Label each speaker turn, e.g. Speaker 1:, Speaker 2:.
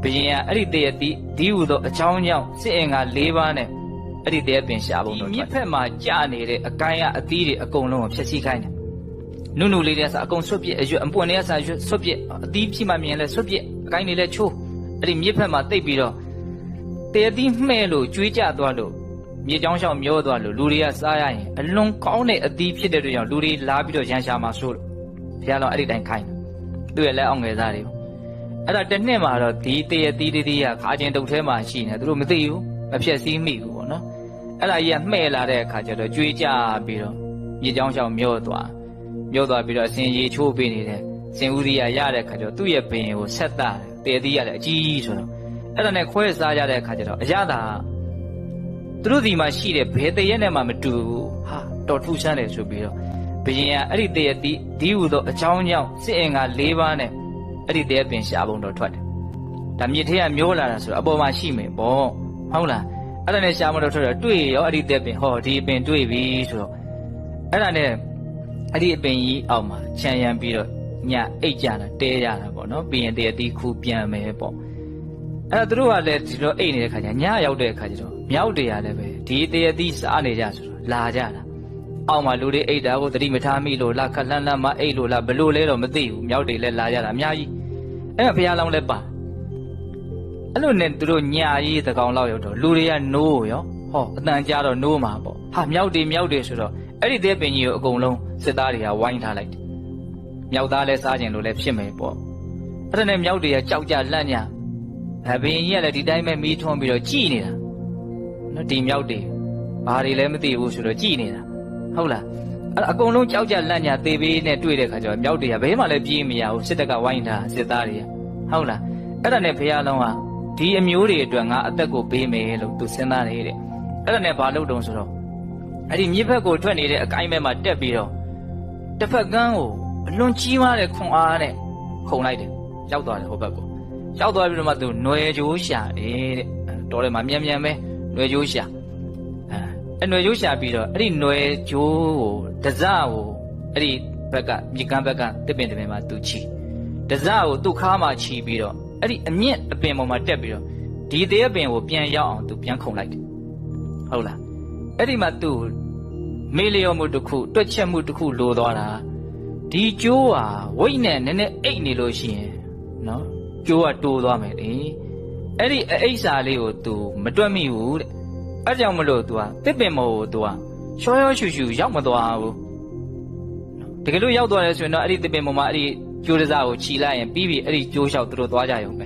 Speaker 1: ဘယင်ကအဲ့ဒီတရတိဒီဟုသောအကြောင်းကြောင့်စစ်အင်္ဂါ၄ပါးနဲ့အဲ့ဒီတရပင်ရှာပုံတော်မြစ်ဖက်မှာကြာနေတဲ့အကိုင်းကအသီးတွေအကုန်လုံးကိုဖျက်ဆီးခိုင်းတယ်နုနုလေးတွေကစအကုန်ဆွတ်ပြစ်အရွက်အပွင့်တွေကစရွက်ဆွတ်ပြစ်အသီးဖြစ်မှမြင်လဲဆွတ်ပြစ်အကိုင်းတွေလည်းချိုးအဲ့ဒီမြစ်ဖက်မှာတိတ်ပြီးတော့တရတိမှဲ့လို့ကျွေးကြသွားလို့မြေကြောင်းရှောင်မျောသွားလို့လူတွေကစားရရင်အလွန်ကောင်းတဲ့အသီးဖြစ်တဲ့အတွက်ကြောင့်လူတွေလာပြီးတော့ရန်ရှာမှာဆိုလို့ဘုရားလောင်းအဲ့ဒီတိုင်းခိုင်းသူ့ရဲ့လက်အောင်ငယ်သားတွေအဲ့ဒါတစ်နှစ်မှာတော့ဒီတရတိတည်းကခါချင်းတုတ်ထဲမှာရှိနေသူတို့မသိဘူးမဖြက်စည်းမိဘူးပေါ့နော်အဲ့ဒါကြီးကမှဲ့လာတဲ့အခါကျတော့ကြွေးကြပြီးတော့မြေကြောင်းရှောင်မျောသွားပြီးတော့အစဉ်ရေချိုးပေးနေတဲ့စင်ဥရိယရတဲ့အခါကျတော့သူ့ရဲ့ဘင်ကိုဆက်တာတယ်တည်းရတယ်အကြီးဆိုတော့အဲ့ဒါနဲ့ခွဲစားကြတဲ့အခါကျတော့အရသာသူတို့ဒီမှာရှိတဲ့ဘယ်တရက်နဲ့မှမတူဘူးဟာတော်ထူးဆန်းတယ်ဆိုပြီးတော့ဘယင်ကအဲ့ဒီတရက်ဒီဟုသောအကြောင်းကြောင့်စစ်အင်္ဂါ၄ပါးနဲ့အဲ့ဒီတရက်ပင်ရှာပုံတော်ထွက်တယ်ဒါမြစ်ထဲကမျောလာတာဆိုတော့အပေါ်မှာရှိမယ်ပေါ့ဟုတ်လားအဲ့ဒါနဲ့ရှာမတော်ထွက်တော့တွေ့ရောအဲ့ဒီတက်ပင်ဟောဒီအပင်တွေ့ပြီဆိုတော့အဲ့ဒါနဲ့အဲ့ဒီအပင်ကြီးအောက်မှာခြံရံပြီးတော့ညအိတ်ကြတာတဲကြတာပေါ့နော်ပြီးရင်တရတိခုပြန်မယ်ပေါ့အဲ့ဒါသူတို့ကလည်းဒီလိုအိတ်နေတဲ့ခါကျညရောက်တဲ့ခါကျတော့မြောက်တွေကလည်းပဲဒီတရတိစားနေကြဆိုတော့လာကြတာအောက်မှာလူတွေအိတ်တာကိုတတိမထားမိလို့လားခက်လန်းလန်းမအိတ်လို့လားဘလို့လဲတော့မသိဘူးမြောက်တွေလည်းလာကြတာအများကြီးအဲ့ဒါဘုရားလောင်းလည်းပါအဲ့လိုနဲ့သူတို့ညာရေးတကောင်လောက်ရောက်တော့လူတွေကနိုးရောဟောအတန်ကြားတော့နိုးမှာပေါ့ဟာမြောက်တွေဆိုတော့အဲ့ဒီတဲ့ပင်ကြီးကိုအကုန်လုံးစစ်သားတွေကဝိုင်းထားလိုက်တယ်မြောက်သားလဲစားကျင်လို့လဲဖြစ်မယ်ပေါ့အဲ့ဒါနဲ့မြောက်တွေကကြောက်ကြလန့်ညဘင်ကြီးကလည်းဒီတိုင်းပဲမီးထွန်းပြီးတော့ကြည်နေတာနော်ဒီမြောက်တွေဘာတွေလဲမသိဘူးဆိုတော့ကြည်နေတာဟုတ်လားအဲ့အကုန်လုံးကြောက်ကြလန့်ညသေပေးနဲ့တွေ့တဲ့ခါကျတော့မြောက်တွေကဘယ်မှလည်းပြေးမရဘူးစစ်တပ်ကဝိုင်းထားစစ်သားတွေကဟုတ်လားအဲ့ဒါနဲ့ဘုရားလုံးကဒီအမျိုးတွေအတွက်ငါအသက်ကိုပေးမယ်လို့သူစဉ်းစားနေတဲ့အဲ့ဒါနဲ့ဘာလုပ်တုံးဆိုတော့အဲ့ဒီမြစ်ဘက်ကိုထွက်နေတဲ့အကိုင်းဘက်မှာတက်ပြီးတော့တစ်ဖက်ကန်းကိုအလွန်ကြီးမားတဲ့ခွန်အားနဲ့ခုန်လိုက်တယ်ရောက်သွားတယ်ဟိုဘက်ကိုရောက်သွားပြီးတော့မှသူຫນွယ်ကြိုးရှာတယ်တဲ့တော်တယ်မှာမြန်ပဲຫນွယ်ကြိုးရှာအဲ့ຫນွယ်ကြိုးရှာပြီးတော့အဲ့ဒီຫນွယ်ကြိုးကိုတစကိုအဲ့ဒီဘက်ကမြစ်ကမ်းဘက်ကတစ်ပင်မှာသူချီတစကိုသူ့ခါမှာချီပြီးတော့အဲ့ဒီအမြင့်အပင်ပေါ်မှာတက်ပြီးတော့ဒီသေးအပင်ကိုပြန်ရောက်အောင်သူပြန်ခုန်လိုက်တယ်ဟုတ်လားအဲ့ဒီမှာသူမေလျော်မှုတစ်ခုတွက်ချက်မှုတစ်ခုလိုသွားတာဒီကျိုးဟာဝိတ်နဲ့နည်းနည်းအိတ်နေလို့ရှိရင်နော်ကျိုးကတိုးသွားမယ်လေအဲ့ဒီအိတ်စာလေးကိုသူမတွက်မိဘူးတဲ့အဲ့ကြောင့်မလို့သူကတစ်ပင်မော်ကိုသူကရှောရှူရှူရောက်မသွားဘူးတကယ်လို့ရောက်သွားတယ်ဆိုရင်တော့အဲ့ဒီတစ်ပင်မော်မှာအဲ့ဒီကျိုးတစားကိုခြီလိုက်ရင်ပြီးပြီအဲ့ဒီကျိုးလျှောက်သူတို့သွားကြရုံပဲ